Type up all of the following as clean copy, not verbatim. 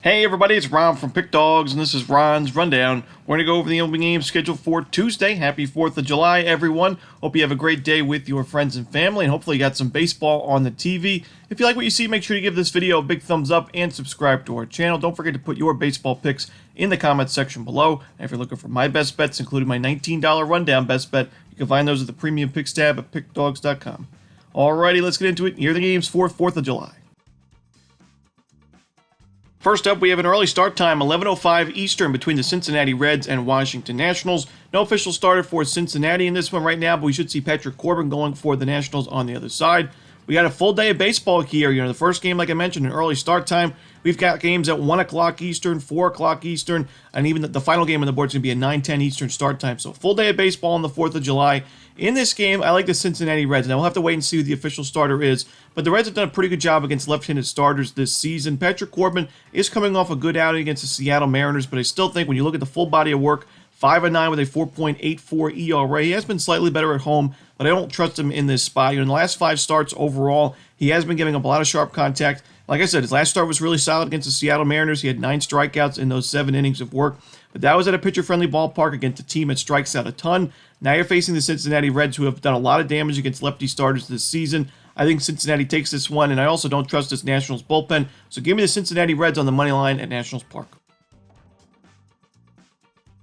Hey everybody, it's Ron from Pick Dawgz, and this is Ron's Rundown. We're going to go over the MLB games scheduled for Tuesday. Happy 4th of July, everyone. Hope you have a great day with your friends and family, and hopefully you got some baseball on the TV. If you like what you see, make sure to give this video a big thumbs up and subscribe to our channel. Don't forget to put your baseball picks in the comments section below. And if you're looking for my best bets, including my $19 rundown best bet, you can find those at the Premium Picks tab at pickdawgz.com. Alrighty, let's get into it. Here are the games for 4th of July. First up, we have an early start time, 11:05 Eastern, between the Cincinnati Reds and Washington Nationals. No official starter for Cincinnati in this one right now, but we should see Patrick Corbin going for the Nationals on the other side. We got a full day of baseball here. The first game, like I mentioned, an early start time. We've got games at 1 o'clock Eastern, 4 o'clock Eastern, and even the final game on the board is going to be a 9:10 Eastern start time. So full day of baseball on the 4th of July. In this game, I like the Cincinnati Reds. Now, we'll have to wait and see who the official starter is, but the Reds have done a pretty good job against left-handed starters this season. Patrick Corbin is coming off a good outing against the Seattle Mariners, but I still think when you look at the full body of work, 5-9 with a 4.84 ERA. He has been slightly better at home, but I don't trust him in this spot. In the last 5 starts overall, he has been giving up a lot of sharp contact. Like I said, his last start was really solid against the Seattle Mariners. He had 9 strikeouts in those 7 innings of work, but that was at a pitcher-friendly ballpark against a team that strikes out a ton. Now you're facing the Cincinnati Reds, who have done a lot of damage against lefty starters this season. I think Cincinnati takes this one, and I also don't trust this Nationals bullpen, so give me the Cincinnati Reds on the money line at Nationals Park.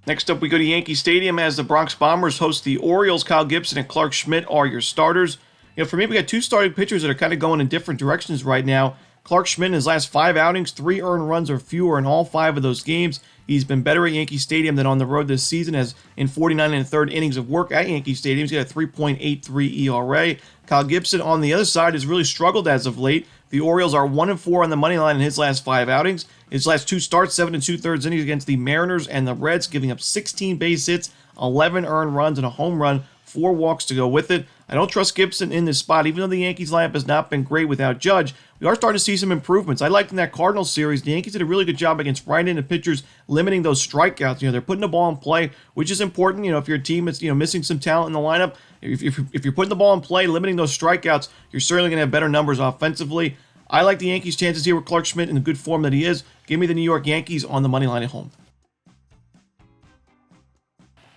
Next up, we go to Yankee Stadium as the Bronx Bombers host the Orioles. Kyle Gibson and Clark Schmidt are your starters. For me, we got 2 starting pitchers that are kind of going in different directions right now. Clark Schmidt in his last 5 outings, 3 earned runs or fewer in all 5 of those games. He's been better at Yankee Stadium than on the road this season, as in 49 1/3 innings of work at Yankee Stadium, he's got a 3.83 ERA. Kyle Gibson on the other side has really struggled as of late. The Orioles are 1-4 on the money line in his last 5 outings. His last 2 starts, 7 2/3 innings against the Mariners and the Reds, giving up 16 base hits, 11 earned runs, and a home run, 4 walks to go with it. I don't trust Gibson in this spot, even though the Yankees lineup has not been great without Judge. We are starting to see some improvements. I liked in that Cardinals series, the Yankees did a really good job against right-handed pitchers, limiting those strikeouts. They're putting the ball in play, which is important. If your team is missing some talent in the lineup, if you're putting the ball in play, limiting those strikeouts, you're certainly going to have better numbers offensively. I like the Yankees' chances here with Clark Schmidt in the good form that he is. Give me the New York Yankees on the money line at home.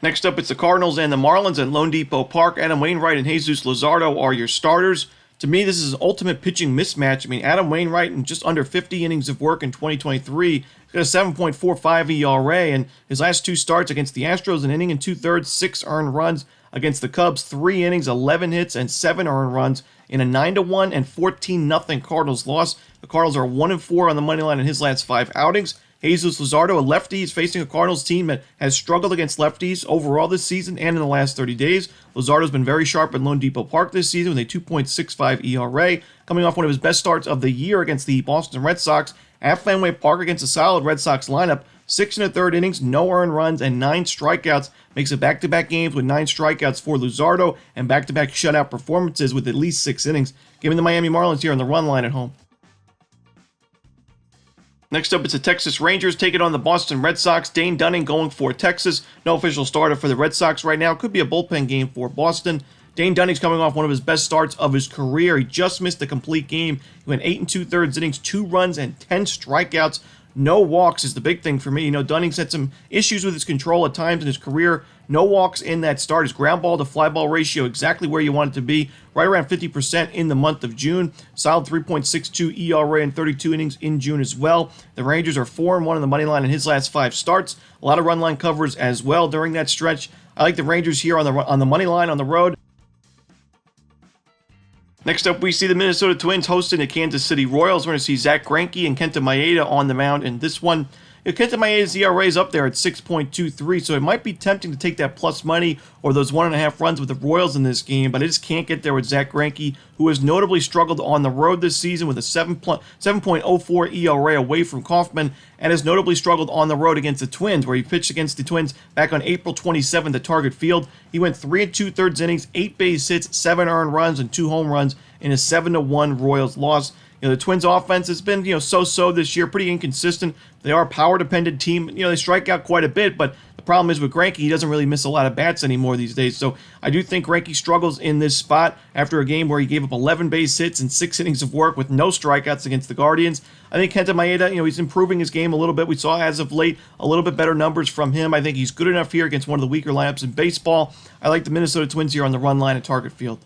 Next up, it's the Cardinals and the Marlins at Lone Depot Park. Adam Wainwright and Jesus Luzardo are your starters. To me, this is an ultimate pitching mismatch. Adam Wainwright, in just under 50 innings of work in 2023, he's got a 7.45 ERA, and his last 2 starts against the Astros, an inning and 2/3, 6 earned runs. Against the Cubs, 3 innings, 11 hits, and 7 earned runs in a 9-1 and 14-0 Cardinals loss. The Cardinals are 1-4 on the money line in his last 5 outings. Jesus Luzardo, a lefty, is facing a Cardinals team that has struggled against lefties overall this season and in the last 30 days. Luzardo's been very sharp at Lone Depot Park this season with a 2.65 ERA, coming off one of his best starts of the year against the Boston Red Sox at Fenway Park against a solid Red Sox lineup. 6 1/3 innings, no earned runs, and 9 strikeouts. Makes it back-to-back games with 9 strikeouts for Luzardo and back-to-back shutout performances with at least 6 innings. Give me the Miami Marlins here on the run line at home. Next up, it's the Texas Rangers taking on the Boston Red Sox. Dane Dunning going for Texas. No official starter for the Red Sox right now. Could be a bullpen game for Boston. Dane Dunning's coming off one of his best starts of his career. He just missed a complete game. He went 8 2/3 innings, 2 runs, and 10 strikeouts. No walks is the big thing for me. Dunning's had some issues with his control at times in his career. No walks in that start. His ground ball to fly ball ratio exactly where you want it to be, right around 50% in the month of June. Solid 3.62 ERA in 32 innings in June as well. The Rangers are 4-1 on the money line in his last 5 starts. A lot of run line covers as well during that stretch. I like the Rangers here on the money line on the road. Next up, we see the Minnesota Twins hosting the Kansas City Royals. We're going to see Zack Greinke and Kenta Maeda on the mound in this one. Kenta Maeda's ERA is up there at 6.23, so it might be tempting to take that plus money or those 1.5 runs with the Royals in this game, but I just can't get there with Zack Greinke, who has notably struggled on the road this season with a 7.04 ERA away from Kauffman, and has notably struggled on the road against the Twins, where he pitched against the Twins back on April 27th at Target Field. He went 3 2/3 innings, 8 base hits, 7 earned runs, and 2 home runs in a 7-1 Royals loss. The Twins' offense has been, so-so this year, pretty inconsistent. They are a power-dependent team. They strike out quite a bit, but the problem is with Greinke, he doesn't really miss a lot of bats anymore these days. So I do think Greinke struggles in this spot after a game where he gave up 11 base hits and 6 innings of work with no strikeouts against the Guardians. I think Kenta Maeda, he's improving his game a little bit. We saw as of late a little bit better numbers from him. I think he's good enough here against one of the weaker lineups in baseball. I like the Minnesota Twins here on the run line at Target Field.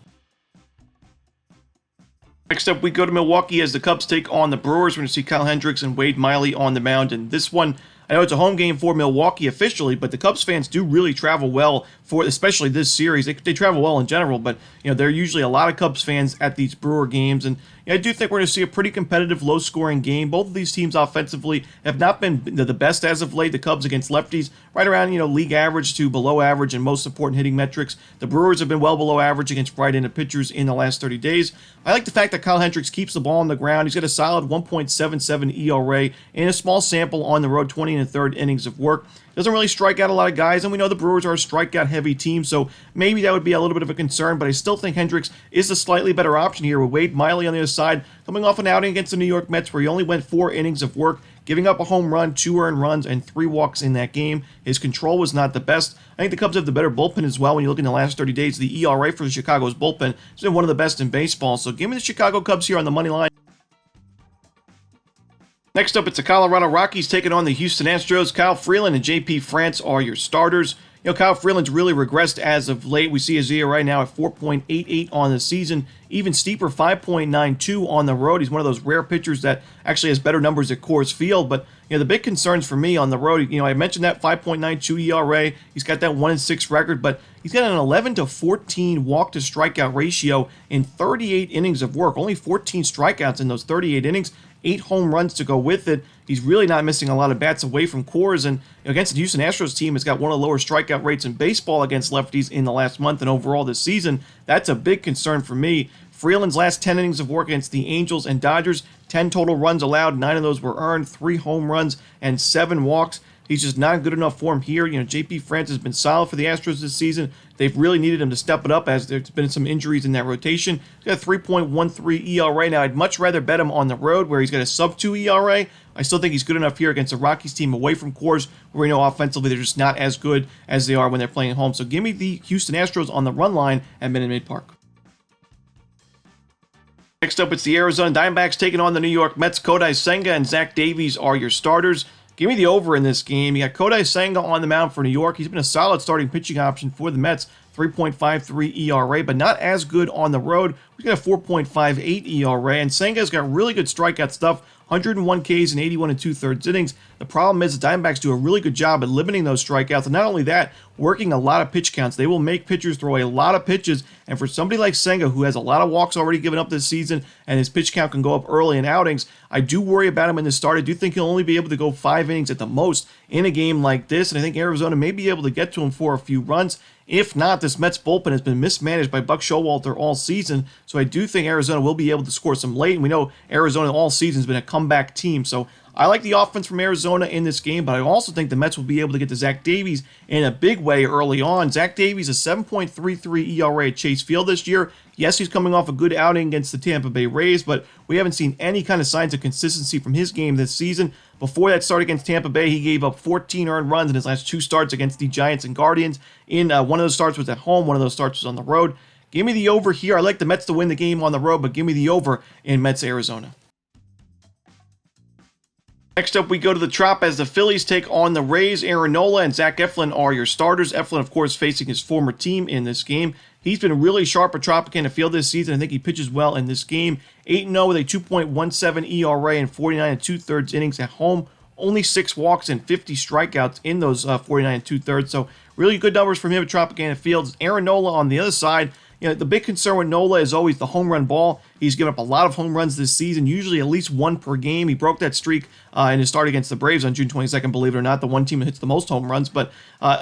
Next up, we go to Milwaukee as the Cubs take on the Brewers. We're going to see Kyle Hendricks and Wade Miley on the mound in this one. I know it's a home game for Milwaukee officially, but the Cubs fans do really travel well for, especially this series. They travel well in general, but there are usually a lot of Cubs fans at these Brewer games, and I do think we're going to see a pretty competitive, low-scoring game. Both of these teams offensively have not been the best as of late. The Cubs against lefties, right around league average to below average in most important hitting metrics. The Brewers have been well below average against right-handed pitchers in the last 30 days. I like the fact that Kyle Hendricks keeps the ball on the ground. He's got a solid 1.77 ERA and a small sample on the road, 20 and a third innings of work. Doesn't really strike out a lot of guys, and we know the Brewers are a strikeout-heavy team, so maybe that would be a little bit of a concern, but I still think Hendricks is the slightly better option here with Wade Miley on the other side, coming off an outing against the New York Mets where he only went 4 innings of work, giving up a home run, 2 earned runs, and 3 walks in that game. His control was not the best. I think the Cubs have the better bullpen as well. When you look in the last 30 days, the ERA for Chicago's bullpen has been one of the best in baseball, so give me the Chicago Cubs here on the money line. Next up, it's the Colorado Rockies taking on the Houston Astros. Kyle Freeland and J.P. France are your starters. Kyle Freeland's really regressed as of late. We see his ERA now at 4.88 on the season, even steeper 5.92 on the road. He's one of those rare pitchers that actually has better numbers at Coors Field. But the big concerns for me on the road, I mentioned that 5.92 ERA. He's got that 1-6 record, but he's got an 11-14 walk-to-strikeout ratio in 38 innings of work. Only 14 strikeouts in those 38 innings. 8 home runs to go with it. He's really not missing a lot of bats away from Coors, and against the Houston Astros team, has got one of the lower strikeout rates in baseball against lefties in the last month and overall this season. That's a big concern for me. Freeland's last 10 innings of work against the Angels and Dodgers, 10 total runs allowed, 9 of those were earned, 3 home runs, and 7 walks. He's just not good enough for him here. J.P. France has been solid for the Astros this season. They've really needed him to step it up as there's been some injuries in that rotation. He's got a 3.13 ERA. Now, I'd much rather bet him on the road where he's got a sub-2 ERA. I still think he's good enough here against the Rockies team away from Coors, where we know offensively they're just not as good as they are when they're playing at home. So give me the Houston Astros on the run line at Minute Maid Park. Next up, it's the Arizona Diamondbacks taking on the New York Mets. Kodai Senga and Zach Davies are your starters. Give me the over in this game. You got Kodai Senga on the mound for New York. He's been a solid starting pitching option for the Mets. 3.53 ERA, but not as good on the road. We've got a 4.58 ERA, and Senga's got really good strikeout stuff. 101 Ks in 81 and 2/3 innings. The problem is the Diamondbacks do a really good job at limiting those strikeouts, and not only that, working a lot of pitch counts. They will make pitchers throw a lot of pitches, and for somebody like Senga, who has a lot of walks already given up this season, and his pitch count can go up early in outings, I do worry about him in the start. I do think he'll only be able to go 5 innings at the most in a game like this, and I think Arizona may be able to get to him for a few runs. If not, this Mets bullpen has been mismanaged by Buck Showalter all season, so I do think Arizona will be able to score some late, and we know Arizona all season has been a comeback team, so I like the offense from Arizona in this game, but I also think the Mets will be able to get to Zach Davies in a big way early on. Zach Davies, a 7.33 ERA at Chase Field this year. Yes, he's coming off a good outing against the Tampa Bay Rays, but we haven't seen any kind of signs of consistency from his game this season. Before that start against Tampa Bay, he gave up 14 earned runs in his last 2 starts against the Giants and Guardians. One of those starts was at home, one of those starts was on the road. Give me the over here. I like the Mets to win the game on the road, but give me the over in Mets, Arizona. Next up, we go to the Trop as the Phillies take on the Rays. Aaron Nola and Zach Eflin are your starters. Eflin, of course, facing his former team in this game. He's been really sharp at Tropicana Field this season. I think he pitches well in this game. 8-0 with a 2.17 ERA and 49 and 2/3 innings at home. Only 6 walks and 50 strikeouts in those 49 and 2/3. So really good numbers from him at Tropicana Field. Aaron Nola on the other side. The big concern with Nola is always the home run ball. He's given up a lot of home runs this season, usually at least 1 per game. He broke that streak in his start against the Braves on June 22nd, believe it or not, the one team that hits the most home runs. But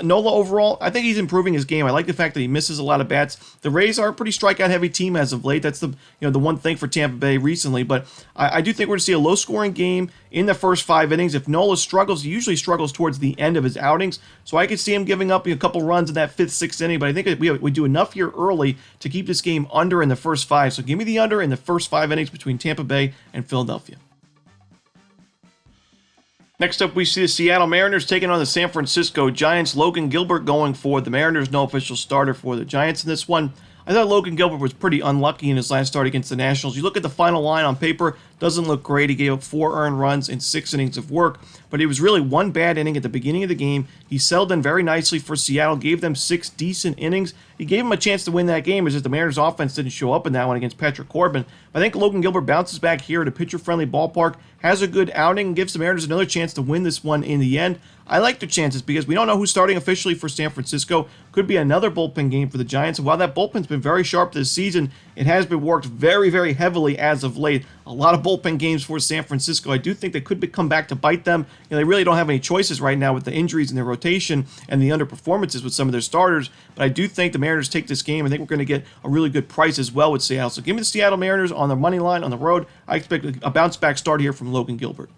Nola overall, I think he's improving his game. I like the fact that he misses a lot of bats. The Rays are a pretty strikeout-heavy team as of late. That's the one thing for Tampa Bay recently. But I do think we're going to see a low-scoring game in the first 5 innings. If Nola struggles, he usually struggles towards the end of his outings. So I could see him giving up a couple runs in that 5th, 6th inning. But I think we do enough here early to keep this game under in the first 5. So give me the under in the first 5 innings between Tampa Bay and Philadelphia. Next up, we see the Seattle Mariners taking on the San Francisco Giants. Logan Gilbert going for the Mariners. No official starter for the Giants in this one. I thought Logan Gilbert was pretty unlucky in his last start against the Nationals. You look at the final line on paper, doesn't look great. He gave up 4 earned runs in 6 innings of work, but it was really one bad inning at the beginning of the game. He settled in very nicely for Seattle, gave them 6 decent innings. He gave them a chance to win that game. It's just the Mariners' offense didn't show up in that one against Patrick Corbin. But I think Logan Gilbert bounces back here at a pitcher-friendly ballpark, has a good outing, and gives the Mariners another chance to win this one in the end. I like the chances because we don't know who's starting officially for San Francisco. Could be another bullpen game for the Giants. And while that bullpen's been very sharp this season, it has been worked very, very heavily as of late. A lot of bullpen games for San Francisco. I do think they could come back to bite them. They really don't have any choices right now with the injuries in their rotation and the underperformances with some of their starters. But I do think the Mariners take this game. I think we're going to get a really good price as well with Seattle. So give me the Seattle Mariners on the money line on the road. I expect a bounce-back start here from Logan Gilbert.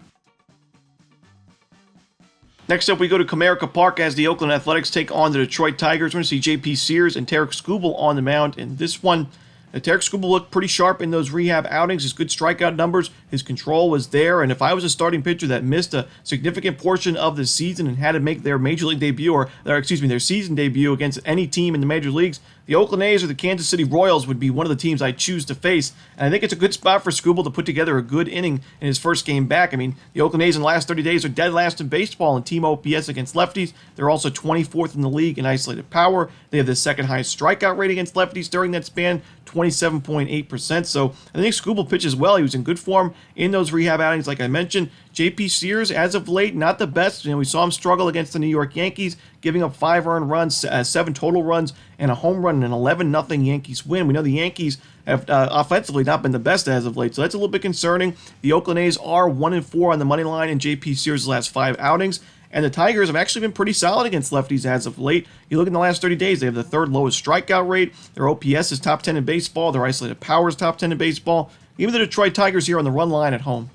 Next up, we go to Comerica Park as the Oakland Athletics take on the Detroit Tigers. We're going to see J.P. Sears and Tarek Skubal on the mound in this one. Tarek Skubal looked pretty sharp in those rehab outings. His good strikeout numbers, his control was there. And if I was a starting pitcher that missed a significant portion of the season and had to make their major league debut, or their season debut against any team in the major leagues, the Oakland A's or the Kansas City Royals would be one of the teams I choose to face. And I think it's a good spot for Skubal to put together a good inning in his first game back. I mean, the Oakland A's in the last 30 days are dead last in baseball in team OPS against lefties. They're also 24th in the league in isolated power. They have the second highest strikeout rate against lefties during that span, 27.8%. So I think Skubal pitches well. He was in good form in those rehab outings, like I mentioned. J.P. Sears, as of late, not the best. We saw him struggle against the New York Yankees, giving up 5 earned runs, 7 total runs, and a home run in an 11-0 Yankees win. We know the Yankees have offensively not been the best as of late, so that's a little bit concerning. The Oakland A's are 1-4 on the money line in J.P. Sears' last 5 outings. And the Tigers have actually been pretty solid against lefties as of late. You look in the last 30 days, they have the 3rd lowest strikeout rate. Their OPS is top 10 in baseball. Their isolated power is top 10 in baseball. Even the Detroit Tigers here on the run line at home.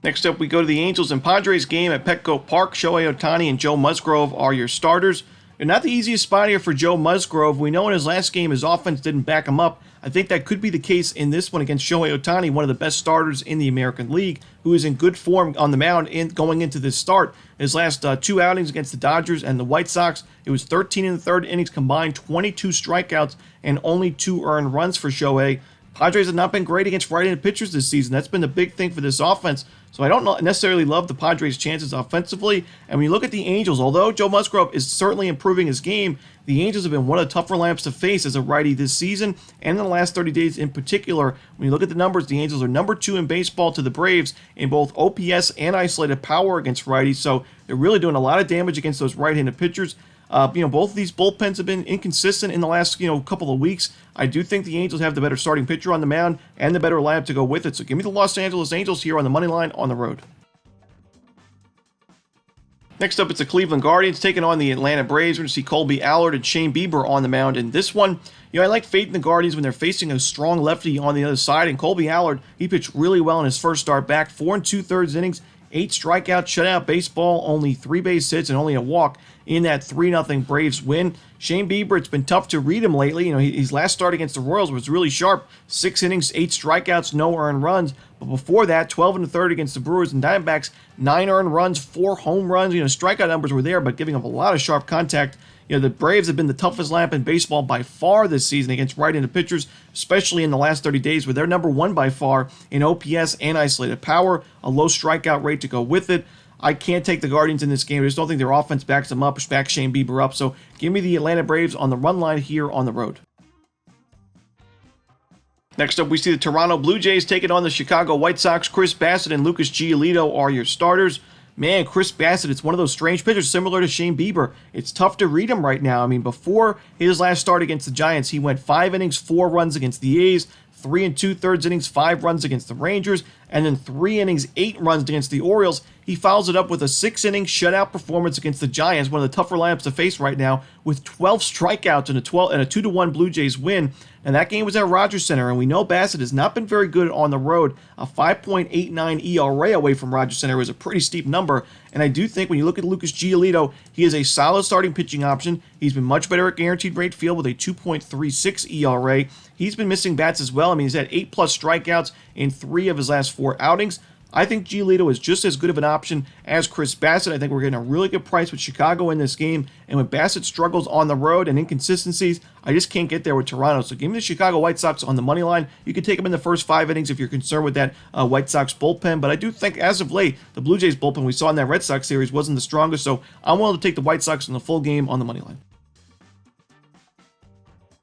Next up, we go to the Angels and Padres game at Petco Park. Shohei Ohtani and Joe Musgrove are your starters. They're not the easiest spot here for Joe Musgrove. We know in his last game his offense didn't back him up. I think that could be the case in this one against Shohei Ohtani, one of the best starters in the American League, who is in good form on the mound going into this start. His last 2 outings against the Dodgers and the White Sox, it was 13 in the 3rd innings combined, 22 strikeouts, and only 2 earned runs for Shohei. Padres have not been great against right-handed pitchers this season. That's been the big thing for this offense. So I don't necessarily love the Padres' chances offensively. And when you look at the Angels, although Joe Musgrove is certainly improving his game, the Angels have been one of the tougher lineups to face as a righty this season and in the last 30 days in particular. When you look at the numbers, the Angels are number 2 in baseball to the Braves in both OPS and isolated power against righties. So they're really doing a lot of damage against those right-handed pitchers. Both of these bullpens have been inconsistent in the last, couple of weeks. I do think the Angels have the better starting pitcher on the mound and the better lineup to go with it. So give me the Los Angeles Angels here on the money line on the road. Next up, it's the Cleveland Guardians taking on the Atlanta Braves. We're going to see Colby Allard and Shane Bieber on the mound in this one. I like fading the Guardians when they're facing a strong lefty on the other side. And Colby Allard, he pitched really well in his first start back. 4 2/3 innings, 8 strikeouts, shutout baseball, only 3 base hits, and only a walk in that 3-0 Braves win. Shane Bieber, it's been tough to read him lately. His last start against the Royals was really sharp. 6 innings, 8 strikeouts, no earned runs. But before that, 12 1/3 against the Brewers and Diamondbacks, 9 earned runs, 4 home runs. Strikeout numbers were there, but giving up a lot of sharp contact. The Braves have been the toughest lineup in baseball by far this season against right-handed pitchers, especially in the last 30 days, where they're number 1 by far in OPS and isolated power, a low strikeout rate to go with it. I can't take the Guardians in this game. I just don't think their offense backs them up, backs Shane Bieber up. So give me the Atlanta Braves on the run line here on the road. Next up, we see the Toronto Blue Jays taking on the Chicago White Sox. Chris Bassett and Lucas Giolito are your starters. Man, Chris Bassett, it's one of those strange pitchers similar to Shane Bieber. It's tough to read him right now. Before his last start against the Giants, he went 5 innings, 4 runs against the A's, 3 2/3 innings, 5 runs against the Rangers, and then 3 innings, 8 runs against the Orioles. He follows it up with a 6-inning shutout performance against the Giants, one of the tougher lineups to face right now, with 12 strikeouts and a 2-1 Blue Jays win. And that game was at Rogers Center, and we know Bassett has not been very good on the road. A 5.89 ERA away from Rogers Center is a pretty steep number. And I do think when you look at Lucas Giolito, he is a solid starting pitching option. He's been much better at guaranteed rate field with a 2.36 ERA. He's been missing bats as well. He's had 8+ strikeouts in 3 of his last 4 outings. I think Giolito is just as good of an option as Chris Bassett. I think we're getting a really good price with Chicago in this game. And when Bassett struggles on the road and inconsistencies, I just can't get there with Toronto. So give me the Chicago White Sox on the money line. You can take them in the first 5 innings if you're concerned with that White Sox bullpen. But I do think as of late, the Blue Jays bullpen we saw in that Red Sox series wasn't the strongest. So I'm willing to take the White Sox in the full game on the money line.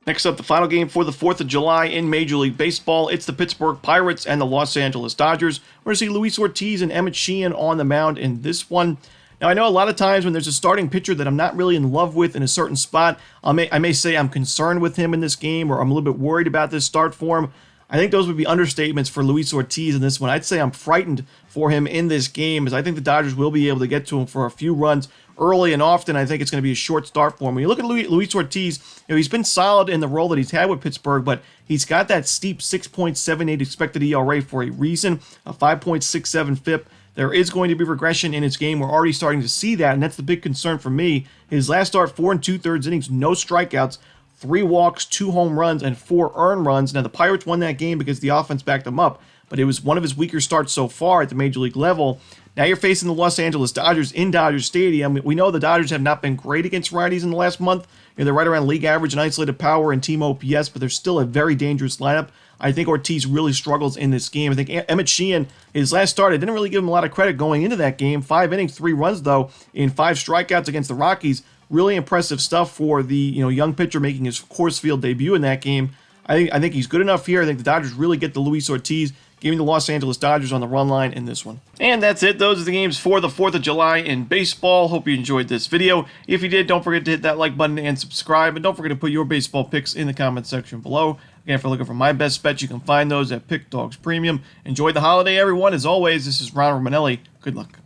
Next up, the final game for the 4th of July in Major League Baseball. It's the Pittsburgh Pirates and the Los Angeles Dodgers. We're going to see Luis Ortiz and Emmett Sheehan on the mound in this one. Now, I know a lot of times when there's a starting pitcher that I'm not really in love with in a certain spot, I may say I'm concerned with him in this game, or I'm a little bit worried about this start for him. I think those would be understatements for Luis Ortiz in this one. I'd say I'm frightened for him in this game, as I think the Dodgers will be able to get to him for a few runs early and often. I think it's going to be a short start for him. When you look at Luis Ortiz, he's been solid in the role that he's had with Pittsburgh, but he's got that steep 6.78 expected ERA for a reason, a 5.67 FIP. There is going to be regression in his game. We're already starting to see that, and that's the big concern for me. His last start, 4 2/3 innings, no strikeouts, 3 walks, 2 home runs, and 4 earned runs. Now, the Pirates won that game because the offense backed them up, but it was one of his weaker starts so far at the Major League level. Now you're facing the Los Angeles Dodgers in Dodger Stadium. We know the Dodgers have not been great against righties in the last month. They're right around league average in isolated power and team OPS, but they're still a very dangerous lineup. I think Ortiz really struggles in this game. I think Emmett Sheehan, his last start, I didn't really give him a lot of credit going into that game. 5 innings, 3 runs, though, in 5 strikeouts against the Rockies. Really impressive stuff for the young pitcher making his Coors Field debut in that game. I think he's good enough here. I think the Dodgers really get the Luis Ortiz. Give me the Los Angeles Dodgers on the run line in this one. And that's it. Those are the games for the 4th of July in baseball. Hope you enjoyed this video. If you did, don't forget to hit that like button and subscribe. And don't forget to put your baseball picks in the comment section below. Again, if you're looking for my best bets, you can find those at Pick Dawgz Premium. Enjoy the holiday, everyone. As always, this is Ron Romanelli. Good luck.